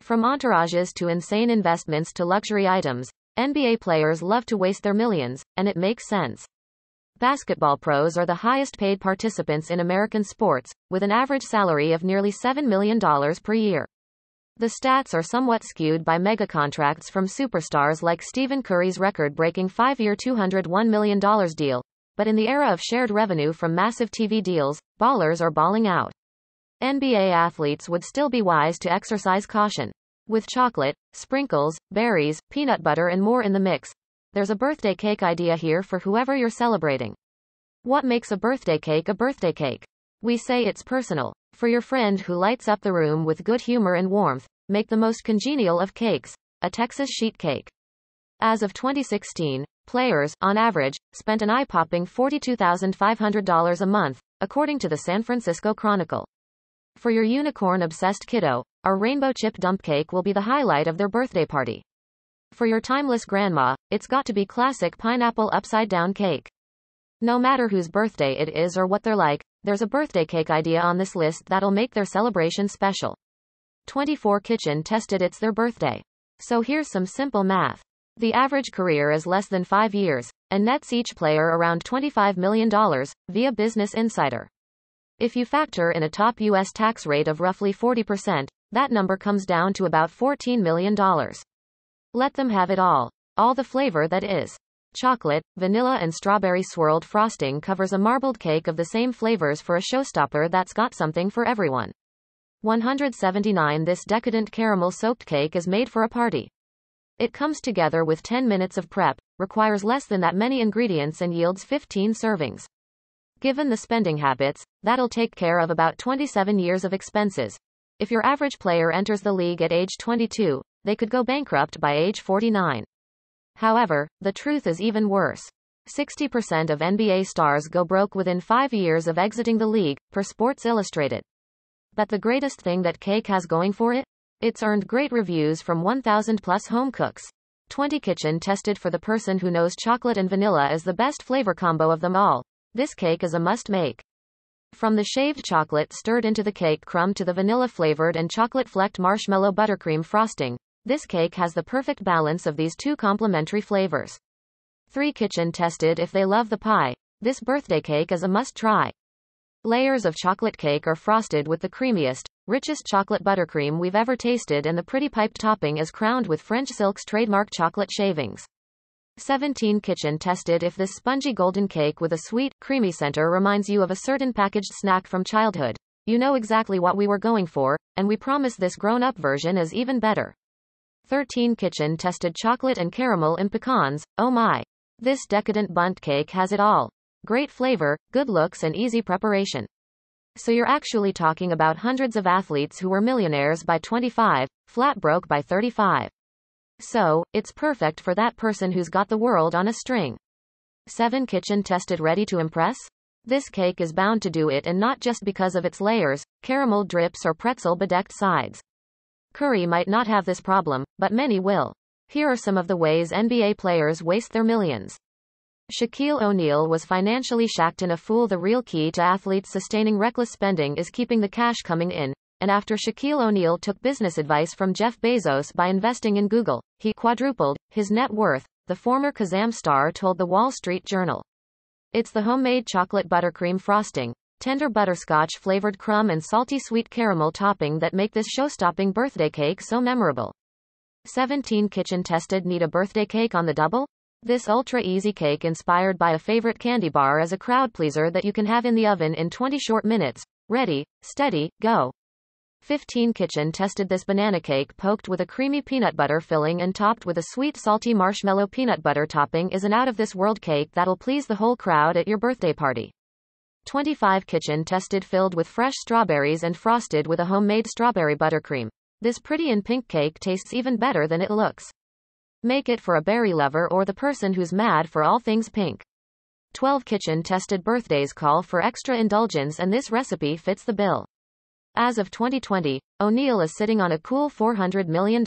From entourages to insane investments to luxury items, NBA players love to waste their millions, and it makes sense. Basketball pros are the highest paid participants in American sports, with an average salary of nearly $7 million per year. The stats are somewhat skewed by mega contracts from superstars like Stephen Curry's record-breaking 5-year $201 million deal, but in the era of shared revenue from massive TV deals, ballers are balling out. NBA athletes would still be wise to exercise caution. With chocolate, sprinkles, berries, peanut butter and more in the mix, there's a birthday cake idea here for whoever you're celebrating. What makes a birthday cake a birthday cake? We say it's personal. For your friend who lights up the room with good humor and warmth, make the most congenial of cakes, a Texas sheet cake. As of 2016, players, on average, spent an eye-popping $42,500 a month, according to the San Francisco Chronicle. For your unicorn-obsessed kiddo, our rainbow chip dump cake will be the highlight of their birthday party. For your timeless grandma, it's got to be classic pineapple upside-down cake. No matter whose birthday it is or what they're like, there's a birthday cake idea on this list that'll make their celebration special. 24 Kitchen tested it's their birthday. So here's some simple math. The average career is less than 5 years, and nets each player around $25 million, via Business Insider. If you factor in a top U.S. tax rate of roughly 40%, that number comes down to about $14 million. Let them have it all. All the flavor that is. Chocolate, vanilla and strawberry swirled frosting covers a marbled cake of the same flavors for a showstopper that's got something for everyone. 179 This decadent caramel-soaked cake is made for a party. It comes together with 10 minutes of prep, requires less than that many ingredients and yields 15 servings. Given the spending habits, that'll take care of about 27 years of expenses. If your average player enters the league at age 22, they could go bankrupt by age 49. However, the truth is even worse. 60% of NBA stars go broke within 5 years of exiting the league, per Sports Illustrated. But the greatest thing that cake has going for it? It's earned great reviews from 1,000 plus home cooks. 20 Kitchen tested for the person who knows chocolate and vanilla is the best flavor combo of them all. This cake is a must-make. From the shaved chocolate stirred into the cake crumb to the vanilla-flavored and chocolate-flecked marshmallow buttercream frosting, this cake has the perfect balance of these two complementary flavors. 3 Kitchen tested if they love the pie. This birthday cake is a must-try. Layers of chocolate cake are frosted with the creamiest, richest chocolate buttercream we've ever tasted, and the pretty piped topping is crowned with French Silk's trademark chocolate shavings. 17 Kitchen tested if this spongy golden cake with a sweet, creamy center reminds you of a certain packaged snack from childhood. You know exactly what we were going for, and we promise this grown-up version is even better. 13 Kitchen tested chocolate and caramel in pecans. Oh my! This decadent bundt cake has it all. Great flavor, good looks and easy preparation. So you're actually talking about hundreds of athletes who were millionaires by 25, flat broke by 35. So, it's perfect for that person who's got the world on a string. 7 Kitchen tested ready to impress? This cake is bound to do it, and not just because of its layers, caramel drips or pretzel-bedecked sides. Curry might not have this problem, but many will. Here are some of the ways NBA players waste their millions. Shaquille O'Neal was financially shacked in a fool. The real key to athletes sustaining reckless spending is keeping the cash coming in. And after Shaquille O'Neal took business advice from Jeff Bezos by investing in Google, he quadrupled his net worth, the former Kazam star told the Wall Street Journal. It's the homemade chocolate buttercream frosting, tender butterscotch-flavored crumb and salty sweet caramel topping that make this show-stopping birthday cake so memorable. 17 Kitchen tested need a birthday cake on the double? This ultra-easy cake inspired by a favorite candy bar is a crowd pleaser that you can have in the oven in 20 short minutes. Ready, steady, go. 15 Kitchen tested this banana cake poked with a creamy peanut butter filling and topped with a sweet salty marshmallow peanut butter topping is an out-of-this-world cake that'll please the whole crowd at your birthday party. 25 Kitchen tested filled with fresh strawberries and frosted with a homemade strawberry buttercream. This pretty and pink cake tastes even better than it looks. Make it for a berry lover or the person who's mad for all things pink. 12 Kitchen tested birthdays call for extra indulgence, and this recipe fits the bill. As of 2020, O'Neal is sitting on a cool $400 million.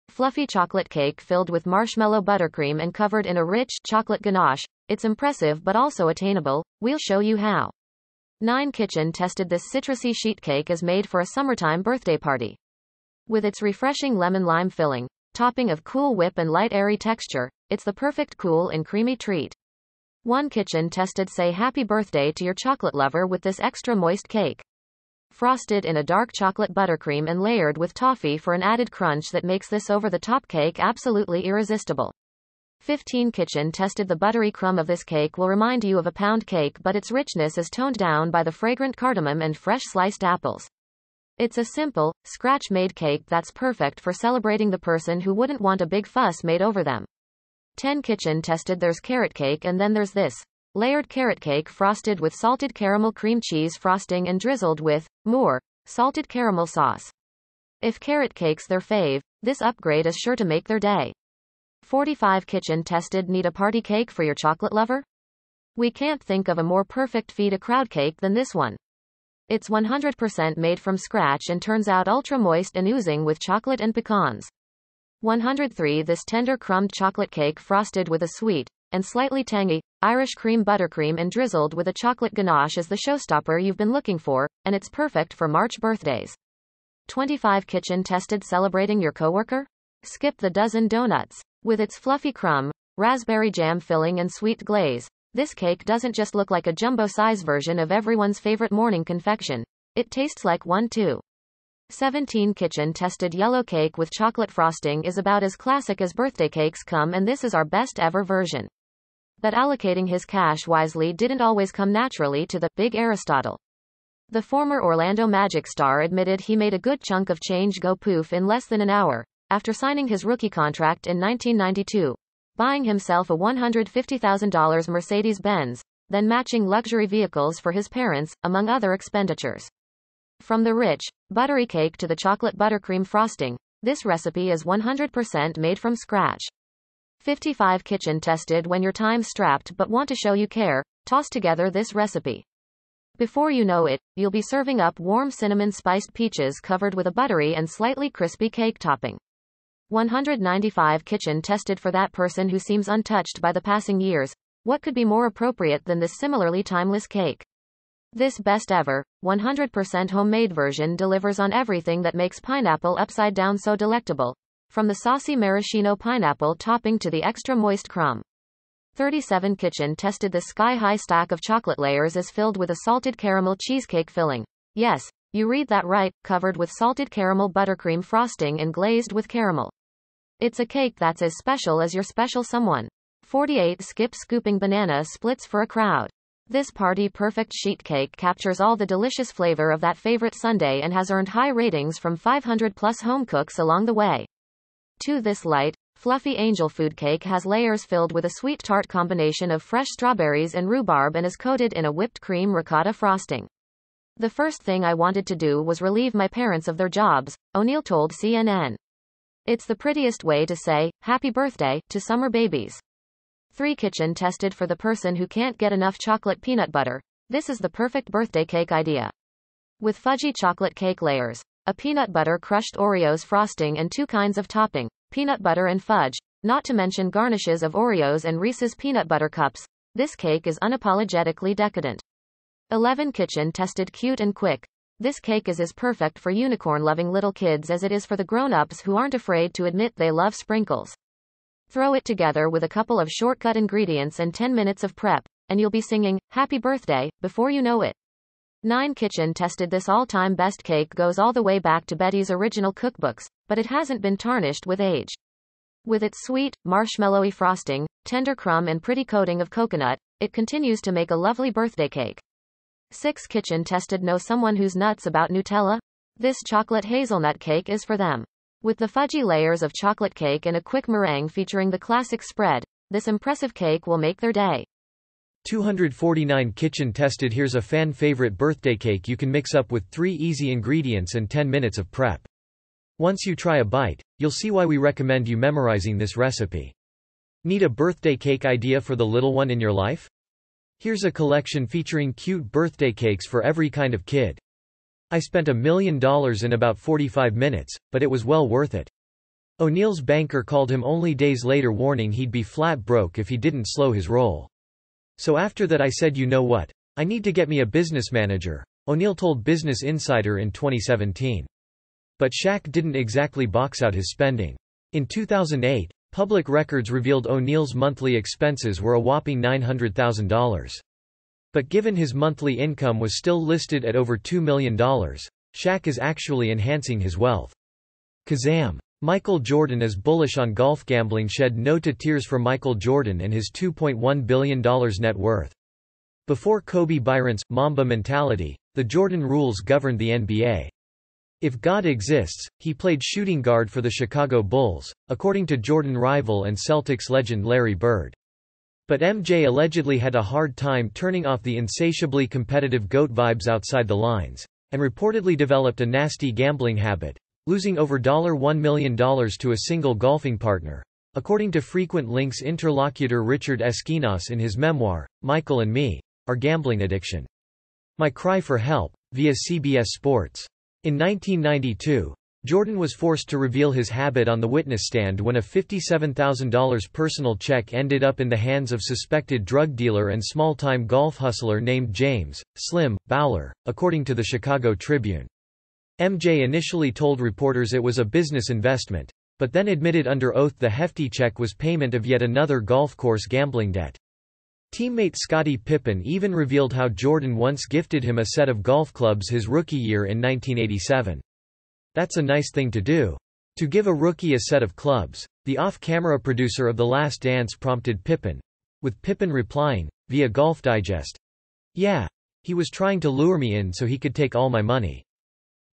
Fluffy chocolate cake filled with marshmallow buttercream and covered in a rich chocolate ganache. It's impressive but also attainable. We'll show you how. 9 Kitchen tested this citrusy sheet cake is made for a summertime birthday party. With its refreshing lemon-lime filling, topping of Cool Whip and light airy texture, it's the perfect cool and creamy treat. One Kitchen tested say happy birthday to your chocolate lover with this extra moist cake. Frosted in a dark chocolate buttercream and layered with toffee for an added crunch that makes this over-the-top cake absolutely irresistible. 15 Kitchen tested the buttery crumb of this cake will remind you of a pound cake, but its richness is toned down by the fragrant cardamom and fresh sliced apples. It's a simple, scratch-made cake that's perfect for celebrating the person who wouldn't want a big fuss made over them. 10 Kitchen tested there's carrot cake, and then there's this layered carrot cake frosted with salted caramel cream cheese frosting and drizzled with more salted caramel sauce. If carrot cake's their fave, this upgrade is sure to make their day. 45 Kitchen tested need a party cake for your chocolate lover? We can't think of a more perfect feed a crowd cake than this one. It's 100% made from scratch and turns out ultra moist and oozing with chocolate and pecans. 103 This tender crumbed chocolate cake frosted with a sweet and slightly tangy Irish cream buttercream and drizzled with a chocolate ganache is the showstopper you've been looking for, and it's perfect for March birthdays. 25 Kitchen tested celebrating your coworker? Skip the dozen donuts. With its fluffy crumb, raspberry jam filling and sweet glaze, this cake doesn't just look like a jumbo-size version of everyone's favorite morning confection. It tastes like one too. 17 Kitchen tested yellow cake with chocolate frosting is about as classic as birthday cakes come, and this is our best ever version. But allocating his cash wisely didn't always come naturally to the big Aristotle. The former Orlando Magic star admitted he made a good chunk of change go poof in less than an hour, after signing his rookie contract in 1992, buying himself a $150,000 Mercedes-Benz, then matching luxury vehicles for his parents, among other expenditures. From the rich, buttery cake to the chocolate buttercream frosting, this recipe is 100% made from scratch. 55 Kitchen tested when you're time-strapped but want to show you care, toss together this recipe. Before you know it, you'll be serving up warm cinnamon-spiced peaches covered with a buttery and slightly crispy cake topping. 195 Kitchen tested for that person who seems untouched by the passing years. What could be more appropriate than this similarly timeless cake? This best ever, 100% homemade version delivers on everything that makes pineapple upside down so delectable, from the saucy maraschino pineapple topping to the extra moist crumb. 37 Kitchen tested this sky-high stack of chocolate layers is filled with a salted caramel cheesecake filling. Yes, you read that right, covered with salted caramel buttercream frosting and glazed with caramel. It's a cake that's as special as your special someone. 48 Skip scooping banana splits for a crowd. This party-perfect sheet cake captures all the delicious flavor of that favorite sundae and has earned high ratings from 500-plus home cooks along the way. 2 This light, fluffy angel food cake has layers filled with a sweet tart combination of fresh strawberries and rhubarb and is coated in a whipped cream ricotta frosting. The first thing I wanted to do was relieve my parents of their jobs, O'Neill told CNN. It's the prettiest way to say, happy birthday, to summer babies. 3 Kitchen tested for the person who can't get enough chocolate peanut butter. This is the perfect birthday cake idea. With fudgy chocolate cake layers, a peanut butter crushed Oreos frosting and 2 kinds of topping, peanut butter and fudge, not to mention garnishes of Oreos and Reese's peanut butter cups, this cake is unapologetically decadent. 11 Kitchen tested cute and quick. This cake is as perfect for unicorn-loving little kids as it is for the grown-ups who aren't afraid to admit they love sprinkles. Throw it together with a couple of shortcut ingredients and 10 minutes of prep, and you'll be singing, happy birthday, before you know it. 9 Kitchen tested this all-time best cake goes all the way back to Betty's original cookbooks, but it hasn't been tarnished with age. With its sweet, marshmallowy frosting, tender crumb and pretty coating of coconut, it continues to make a lovely birthday cake. 6 Kitchen tested know someone who's nuts about Nutella? This chocolate hazelnut cake is for them. With the fudgy layers of chocolate cake and a quick meringue featuring the classic spread, this impressive cake will make their day. 249 Kitchen tested here's a fan favorite birthday cake you can mix up with 3 easy ingredients and 10 minutes of prep. Once you try a bite, you'll see why we recommend you memorizing this recipe. Need a birthday cake idea for the little one in your life? Here's a collection featuring cute birthday cakes for every kind of kid. I spent $1 million in about 45 minutes, but it was well worth it. O'Neill's banker called him only days later warning he'd be flat broke if he didn't slow his roll. So after that I said, you know what? I need to get me a business manager, O'Neill told Business Insider in 2017. But Shaq didn't exactly box out his spending. In 2008, public records revealed O'Neal's monthly expenses were a whopping $900,000. But given his monthly income was still listed at over $2 million, Shaq is actually enhancing his wealth. Kazam. Michael Jordan is bullish on golf gambling. Shed no tears for Michael Jordan and his $2.1 billion net worth. Before Kobe Bryant's Mamba mentality, the Jordan rules governed the NBA. If God exists, he played shooting guard for the Chicago Bulls, according to Jordan rival and Celtics legend Larry Bird. But MJ allegedly had a hard time turning off the insatiably competitive GOAT vibes outside the lines, and reportedly developed a nasty gambling habit, losing over $1 million to a single golfing partner, according to Frequent Links interlocutor Richard Eskinas in his memoir, Michael and Me, Our Gambling Addiction. My Cry for Help, via CBS Sports. In 1992, Jordan was forced to reveal his habit on the witness stand when a $57,000 personal check ended up in the hands of suspected drug dealer and small-time golf hustler named James Slim Bowler, according to the Chicago Tribune. MJ initially told reporters it was a business investment, but then admitted under oath the hefty check was payment of yet another golf course gambling debt. Teammate Scottie Pippen even revealed how Jordan once gifted him a set of golf clubs his rookie year in 1987. That's a nice thing to do. To give a rookie a set of clubs, the off-camera producer of The Last Dance prompted Pippen, with Pippen replying, via Golf Digest, "Yeah. He was trying to lure me in so he could take all my money."